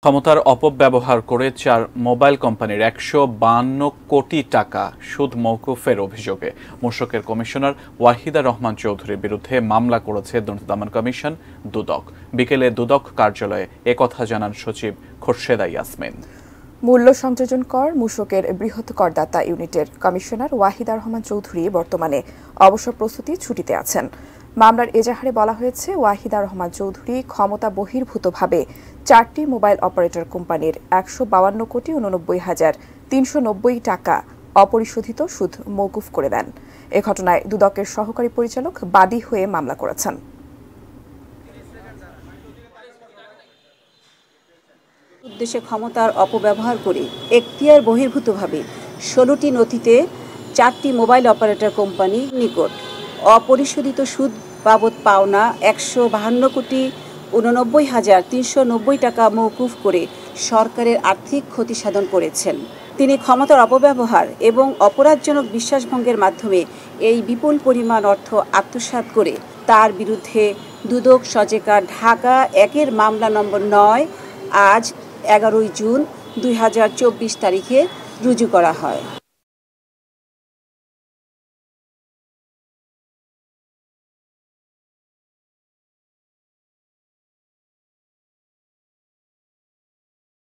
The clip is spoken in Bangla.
ক্ষমতার অপব্যবহার করে 4 মোবাইল কোম্পানির 152 কোটি টাকা সুদ মওকুফের অভিযোগে মূসকের কমিশনার ওয়াহিদা রহমান চৌধুরীর বিরুদ্ধে মামলা করেছে দুর্নীতি দমন কমিশন দুদক। বিকেলে দুদক কার্যালয়ে একথা জানান সচিব খোরশেদা ইয়াসমিন। মূল্য সংযোজন কর মূসকের বৃহৎ করদাতা ইউনিটের কমিশনার ওয়াহিদা রহমান চৌধুরী বর্তমানে অবসর প্রস্তুতি ছুটিতে আছেন। মামলার এজাহারে বলা হয়েছে, ওয়াহিদা রহমান চৌধুরী ক্ষমতা বহির্ভূতভাবে 4টি মোবাইল অপারেটর কোম্পানির 152,89,390 টাকা অপরিশোধিত সুদ মওকুফ করে দেন। এ ঘটনায় দুদকের সহকারী পরিচালক বাদী হয়ে মামলা করেছেন। উদ্দেশ্যে ক্ষমতার অপব্যবহার করে এখতিয়ার বহির্ভূতভাবে 16টি নথিতে 4টি মোবাইল অপারেটর কোম্পানির নিকট অপরিশোধিত সুদ বাবদ পাওনা 152,89,390 টাকা মওকুফ করে সরকারের আর্থিক ক্ষতি সাধন করেছেন। তিনি ক্ষমতার অপব্যবহার এবং অপরাধজনক বিশ্বাসভঙ্গের মাধ্যমে এই বিপুল পরিমাণ অর্থ আত্মসাৎ করে তার বিরুদ্ধে দুদক সজেকা ঢাকা 1-এর মামলা নম্বর 9 আজ 11 জুন 2024 তারিখে রুজু করা হয়।